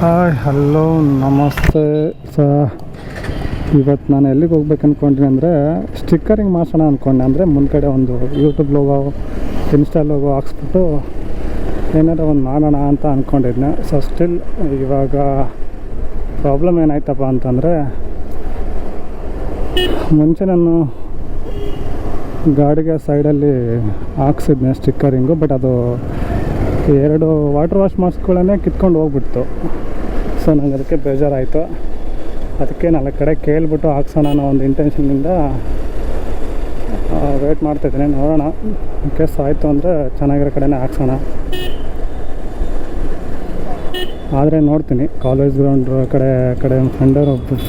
Hi hello ನಮಸ್ತೆ ಇವತ್ತು ನಾನು ಎಲ್ಲಿಗೆ ಹೋಗ್ಬೇಕು ಅಂದ್ಕೊಂಡ್ರಿ ಅಂದರೆ ಸ್ಟಿಕ್ಕರಿಂಗ್ ಮಾಡ್ಸೋಣ ಅಂದ್ಕೊಂಡೆ. ಅಂದರೆ ಮುಂದ್ಗಡೆ ಒಂದು ಯೂಟ್ಯೂಬ್ ಲೋಗೋ ಇನ್ಸ್ಟಾ ಲೋಗೋ ಹಾಕ್ಸ್ಬಿಟ್ಟು ಏನಾರ ಒಂದು ಮಾಡೋಣ ಅಂತ ಅಂದ್ಕೊಂಡಿದ್ದೆ. ಸೊ ಸ್ಟಿಲ್ ಇವಾಗ ಪ್ರಾಬ್ಲಮ್ ಏನಾಯ್ತಪ್ಪ ಅಂತಂದರೆ, ಮುಂಚೆ ನಾನು ಗಾಡಿಗೆ ಸೈಡಲ್ಲಿ ಹಾಕ್ಸಿದ್ನೆ ಸ್ಟಿಕ್ಕರಿಂಗು, ಬಟ್ ಅದು 2 ವಾಟರ್ ವಾಶ್ ಮಾಸ್ಕ್ಗಳನ್ನೇ ಕಿತ್ಕೊಂಡು ಹೋಗ್ಬಿಡ್ತು. ಸೊ ನಂಗೆ ಅದಕ್ಕೆ ಬೇಜಾರಾಯಿತು. ಅದಕ್ಕೆ 4 ಕಡೆ ಕೇಳಿಬಿಟ್ಟು ಹಾಕ್ಸೋಣ ಅನ್ನೋ ಒಂದು ಇಂಟೆನ್ಷನ್ನಿಂದ ವೇಟ್ ಮಾಡ್ತಾಯಿದ್ದೀನಿ. ನೋಡೋಣ, ಇನ್ ಕೇಸ್ ಆಯಿತು ಅಂದರೆ ಚೆನ್ನಾಗಿರೋ ಕಡೆನೇ ಹಾಕ್ಸೋಣ. ಆದರೆ ನೋಡ್ತೀನಿ, ಕಾಲೇಜ್ ಗ್ರೌಂಡ್ ಕಡೆ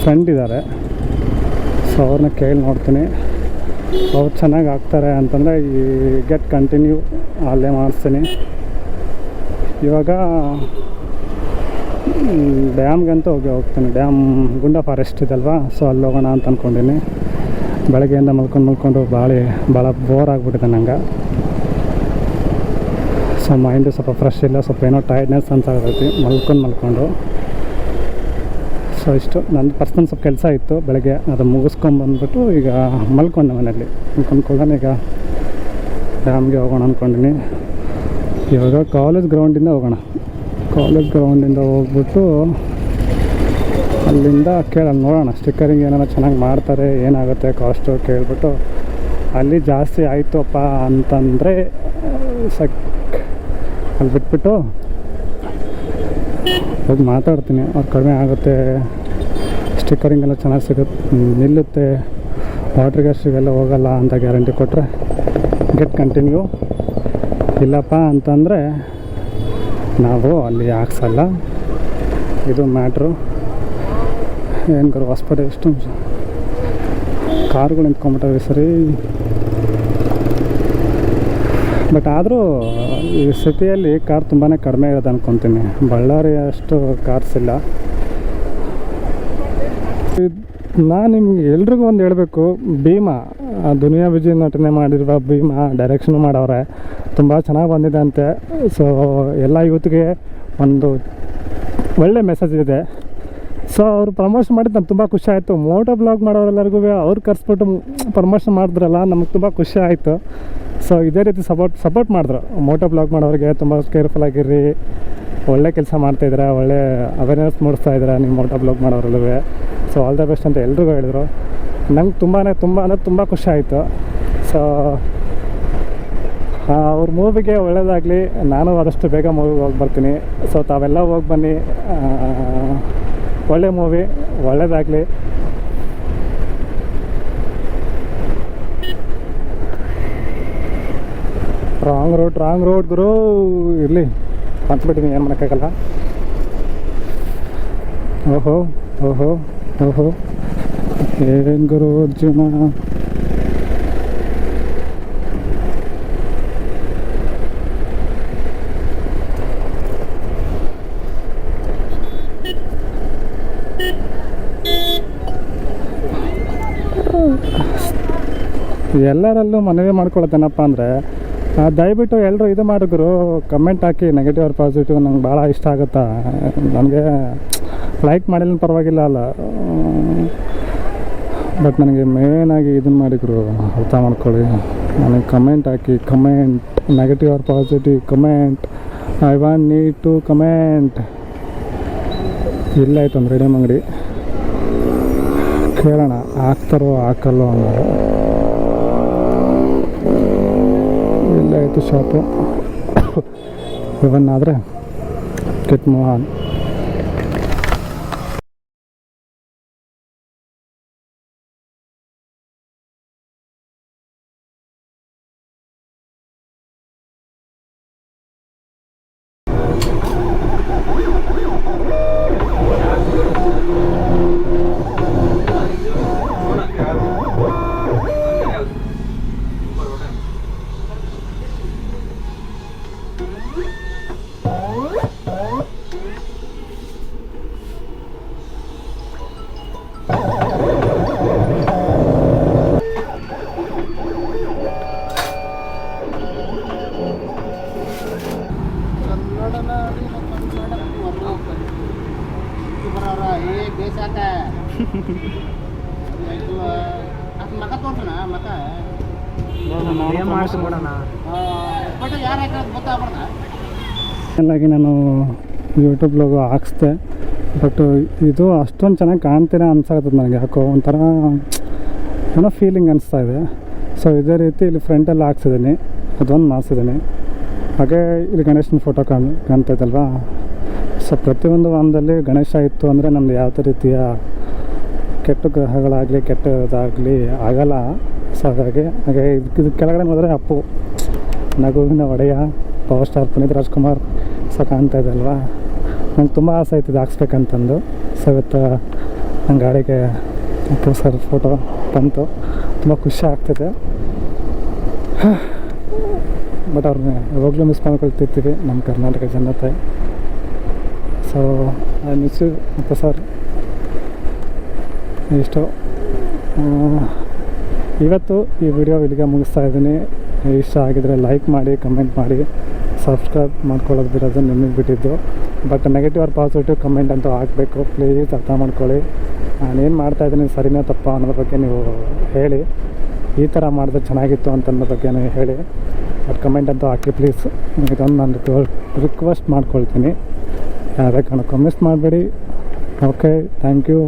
ಫ್ರೆಂಡ್ ಇದ್ದಾರೆ. ಸೊ ಅವ್ರನ್ನ ಕೇಳಿ ನೋಡ್ತೀನಿ. ಅವ್ರು ಚೆನ್ನಾಗಿ ಹಾಕ್ತಾರೆ ಅಂತಂದರೆ ಈ ಗೆಟ್ ಕಂಟಿನ್ಯೂ ಅಲ್ಲೇ ಮಾಡಿಸ್ತೀನಿ. ಇವಾಗ ಡ್ಯಾಮ್ಗಂತೂ ಹೋಗ್ತೀನಿ. ಡ್ಯಾಮ್ ಗುಂಡ ಫಾರೆಸ್ಟ್ ಇದಲ್ವಾ, ಸೊ ಅಲ್ಲಿ ಹೋಗೋಣ ಅಂತ ಅಂದ್ಕೊಂಡಿನಿ. ಬೆಳಗ್ಗೆಯಿಂದ ಮಲ್ಕೊಂಡು ಭಾಳ ಬೋರ್ ಆಗಿಬಿಟ್ಟಿದೆ ನಂಗೆ. ಸೊ ಮೈಂಡು ಸ್ವಲ್ಪ ಫ್ರೆಶ್ ಇಲ್ಲ, ಸ್ವಲ್ಪ ಏನೋ ಟೈರ್ಡ್ನೆಸ್ ಅಂತ ಆಗೈತಿ ಮಲ್ಕೊಂಡು. ಸೊ ಇಷ್ಟು ನನ್ನ ಪರ್ಸ್ನಲ್ ಸ್ವಲ್ಪ ಕೆಲಸ ಇತ್ತು ಬೆಳಗ್ಗೆ, ಅದು ಮುಗಿಸ್ಕೊಂಬಂದ್ಬಿಟ್ಟು ಈಗ ಮಲ್ಕೊಂಡೆ ಮನೆಯಲ್ಲಿ. ಮಲ್ಕೊಂಡ್ಕೊಳ್ಳೋಣ, ಈಗ ಡ್ಯಾಮ್ಗೆ ಹೋಗೋಣ ಅಂದ್ಕೊಂಡಿನಿ. ಇವಾಗ ಕಾಲೇಜ್ ಗ್ರೌಂಡಿಂದ ಹೋಗ್ಬಿಟ್ಟು ಅಲ್ಲಿಂದ ನೋಡೋಣ ಸ್ಟಿಕ್ಕರಿಂಗ್ ಏನಾರ ಚೆನ್ನಾಗಿ ಮಾಡ್ತಾರೆ, ಏನಾಗುತ್ತೆ ಕಾಸ್ಟು ಕೇಳಿಬಿಟ್ಟು. ಅಲ್ಲಿ ಜಾಸ್ತಿ ಆಯಿತು ಅಪ್ಪ ಅಂತಂದರೆ ಅಲ್ಲಿ ಬಿಟ್ಬಿಟ್ಟು ಹೋಗಿ ಮಾತಾಡ್ತೀನಿ. ಅವ್ರು ಕಡಿಮೆ ಆಗುತ್ತೆ, ಸ್ಟಿಕ್ಕರಿಂಗ್ ಎಲ್ಲ ಚೆನ್ನಾಗಿ ನಿಲ್ಲುತ್ತೆ, ವಾಟ್ರ್ ಗ್ಯಾಸ್ಟಿಗೆಲ್ಲ ಹೋಗಲ್ಲ ಅಂತ ಗ್ಯಾರಂಟಿ ಕೊಟ್ಟರೆ ಗೆಟ್ ಕಂಟಿನ್ಯೂ. ಇಲ್ಲಪ್ಪ ಅಂತಂದರೆ ನಾವು ಅಲ್ಲಿ ಹಾಕ್ಸಲ್ಲ. ಇದು ಮ್ಯಾಟ್ರು. ಏನು ಕರು ಹಾಸ್ಪಿಟಲ್ ಎಷ್ಟು ಕಾರ್ಗಳು ನಿಂತ್ಕೊಂಡ್ಬಿಟ್ಟವೆ ಸರಿ. ಬಟ್ ಆದರೂ ಈ ಸಿಟಿಯಲ್ಲಿ ಕಾರ್ ತುಂಬಾ ಕಡಿಮೆ ಇರೋದು ಅಂದ್ಕೊತೀನಿ. ಬಳ್ಳಾರಿ ಅಷ್ಟು ಕಾರ್ಸ್ ಇಲ್ಲ. ನಾನು ನಿಮ್ಗೆ ಎಲ್ರಿಗೂ ಒಂದು ಹೇಳಬೇಕು, ಭೀಮಾ ದುನಿಯಾ ವಿಜಯ್ ನಟನೆ ಮಾಡಿರುವ ಭೀಮಾ ಡೈರೆಕ್ಷನ್ ಮಾಡವ್ರೆ, ತುಂಬ ಚೆನ್ನಾಗಿ ಬಂದಿದೆ ಅಂತೆ. ಸೊ ಎಲ್ಲ ಯೂತ್ಗೆ ಒಂದು ಒಳ್ಳೆ ಮೆಸೇಜ್ ಇದೆ. ಸೊ ಅವರು ಪ್ರಮೋಷನ್ ಮಾಡಿದ್ದು ನಮ್ಗೆ ತುಂಬ ಖುಷಿ ಆಯಿತು. ಮೋಟೋ ಬ್ಲಾಗ್ ಮಾಡೋರೆಲ್ಲರಿಗೂ ಅವ್ರು ಕರೆಸ್ಬಿಟ್ಟು ಪ್ರಮೋಷನ್ ಮಾಡಿದ್ರಲ್ಲ, ನಮಗೆ ತುಂಬ ಖುಷಿ ಆಯಿತು. ಸೊ ಇದೇ ರೀತಿ ಸಪೋರ್ಟ್ ಮಾಡಿದ್ರು. ಮೋಟೋ ಬ್ಲಾಗ್ ಮಾಡೋರಿಗೆ ತುಂಬ ಕೇರ್ಫುಲ್ಲಾಗಿರ್ರಿ, ಒಳ್ಳೆ ಕೆಲಸ ಮಾಡ್ತಾಯಿದ್ದೀರಾ, ಒಳ್ಳೆ ಅವೇರ್ನೆಸ್ ಮೂಡಿಸ್ತಾಯಿದ್ದೀರಾ ನಿಮ್ಮ ಮೋಟೋ ಬ್ಲಾಗ್ ಮಾಡೋರಲ್ಲೂ. ಸೊ ಆಲ್ ದ ಬೆಸ್ಟ್ ಅಂತ ಎಲ್ರಿಗೂ ಹೇಳಿದ್ರು. ನಂಗೆ ತುಂಬ ಖುಷಿ ಆಯಿತು. ಸೊ ಅವ್ರ ಮೂವಿಗೆ ಒಳ್ಳೆಯದಾಗಲಿ. ನಾನು ಆದಷ್ಟು ಬೇಗ ಮೂವಿಗೆ ಹೋಗಿ ಬರ್ತೀನಿ. ಸೊ ತಾವೆಲ್ಲ ಹೋಗಿ ಬನ್ನಿ. ಒಳ್ಳೆ ಮೂವಿ, ಒಳ್ಳೆಯದಾಗಲಿ. ರಾಂಗ್ ರೋಡ್ ಗುರು. ಇರಲಿ, ಹಂಚ್ಬಿಟ್ಟಿನಿ, ಏನು ಮಾಡೋಕ್ಕಾಗಲ್ಲ. ಓಹೋ ಏನು ಗುರು ಅರ್ಜುನ. ಎಲ್ಲರಲ್ಲೂ ಮನವಿ ಮಾಡ್ಕೊಳ್ತೇನಪ್ಪ ಅಂದರೆ, ದಯವಿಟ್ಟು ಎಲ್ಲರೂ ಇದು ಮಾಡಿದ್ರು, ಕಮೆಂಟ್ ಹಾಕಿ ನೆಗೆಟಿವ್ ಆರ್ ಪಾಸಿಟಿವ್. ನಂಗೆ ಭಾಳ ಇಷ್ಟ ಆಗುತ್ತಾ. ನನಗೆ ಲೈಕ್ ಮಾಡಿಲ್ಲ ಪರವಾಗಿಲ್ಲ ಅಲ್ಲ, ಬಟ್ ನನಗೆ ಮೇನಾಗಿ ಇದನ್ನು ಮಾಡಿದ್ರು ಅರ್ಥ ಮಾಡ್ಕೊಳ್ಳಿ. ನನಗೆ ಕಮೆಂಟ್ ಹಾಕಿ, negative or positive comment. I want need to comment. ಇಲ್ಲಾಯ್ತು ಒಂದು ರೇಡಿಯಮ್ ಅಂಗಡಿ, ಕೇಳೋಣ ಹಾಕ್ತಾರೋ ಹಾಕಲ್ಲೋ ಅನ್ನೋದು. ಇಲ್ಲಾಯಿತು ಶಾಪು. ಇವನ್ ಆದರೆ ಕಿಟ್ ಮೋಹನ್. ಎಲ್ಲಾಗಿ ನಾನು ಯೂಟ್ಯೂಬ್ ಲೋಗೋ ಹಾಕ್ಸ್ದೆ, ಬಟ್ ಇದು ಅಷ್ಟೊಂದು ಚೆನ್ನಾಗಿ ಕಾಣ್ತೀರ ಅನ್ಸಾಗ್ತದೆ ನನಗೆ. ಯಾಕೋ ಒಂಥರ ಏನೋ ಫೀಲಿಂಗ್ ಅನಿಸ್ತಾ ಇದೆ. ಸೊ ಇದೇ ರೀತಿ ಇಲ್ಲಿ ಫ್ರಂಟಲ್ಲಿ ಹಾಕ್ಸಿದ್ದೀನಿ, ಅದೊಂದು ಮಾಡಿಸಿದ್ದೀನಿ. ಹಾಗೆ ಇಲ್ಲಿ ಗಣೇಶನ ಫೋಟೋ ಕಾಣ್ತೈತಲ್ವಾ. ಸೊ ಪ್ರತಿಯೊಂದು ವಾರದಲ್ಲಿ ಗಣೇಶ ಇತ್ತು ಅಂದರೆ ನಮ್ಮದು ಯಾವುದೇ ರೀತಿಯ ಕೆಟ್ಟ ಗ್ರಹಗಳಾಗಲಿ ಕೆಟ್ಟದಾಗಲಿ ಆಗಲ್ಲ. ಸೊ ಹಾಗೆ ಇದು ಕೆಳಗಡೆ ನೋಡಿದ್ರೆ ಅಪ್ಪು, ನಗುವಿನ ಒಡೆಯ, power star Puneeth Rajkumar so ಕಾಣ್ತಾ ಇದೆ ಅಲ್ವಾ. ನಂಗೆ ತುಂಬ ಆಸೆ ಆಯ್ತು ಇದು ಹಾಕ್ಸ್ಬೇಕಂತಂದು. ಸೊ ಇವತ್ತು ನನ್ನ ಗಾಡಿಗೆ ಅಪ್ಪು ಸರ್ ಫೋಟೋ ಬಂತು, ತುಂಬ ಖುಷಿ ಆಗ್ತಿದೆ. ಬಟ್ ಅವ್ರನ್ನ ಯಾವಾಗಲೂ ಮಿಸ್ ಮಾಡ್ಕೊಳ್ತಿರ್ತೀವಿ ನಮ್ಮ ಕರ್ನಾಟಕ ಜನತೆ. So I miss you Appu sir. ಇಷ್ಟು ಇವತ್ತು ಈ ವಿಡಿಯೋ ಇಲ್ಲಿಗೆ ಮುಗಿಸ್ತಾ ಇದ್ದೀನಿ. ಇಷ್ಟ ಆಗಿದರೆ ಲೈಕ್ ಮಾಡಿ, ಕಮೆಂಟ್ ಮಾಡಿ, ಸಬ್ಸ್ಕ್ರೈಬ್ ಮಾಡ್ಕೊಳ್ಳೋದು ಬಿಡೋದು ನಿಮಗೆ ಬಿಟ್ಟಿದ್ದು. But negative or positive comment ಅಂತೂ ಹಾಕಬೇಕು, ಪ್ಲೀಸ್ ಅರ್ಥ ಮಾಡ್ಕೊಳ್ಳಿ. ನಾನೇನು ಮಾಡ್ತಾಯಿದ್ದೀನಿ ಸರಿನೋ ತಪ್ಪಾ ಅನ್ನೋದ್ರ ಬಗ್ಗೆ ನೀವು ಹೇಳಿ. ಈ ಥರ ಮಾಡಿದ್ರೆ ಚೆನ್ನಾಗಿತ್ತು ಅಂತನ್ನೋ ಬಗ್ಗೆ ನೀವು ಹೇಳಿ. ಬಟ್ ಕಮೆಂಟ್ ಅಂತೂ ಹಾಕಿ ಪ್ಲೀಸ್. ಇದೊಂದು ನಾನು ರಿಕ್ವೆಸ್ಟ್ ಮಾಡ್ಕೊಳ್ತೀನಿ. ಯಾವುದೇ ಕಾರಣಕ್ಕೂ ಮಿಸ್ ಮಾಡಬೇಡಿ. Okay, thank you.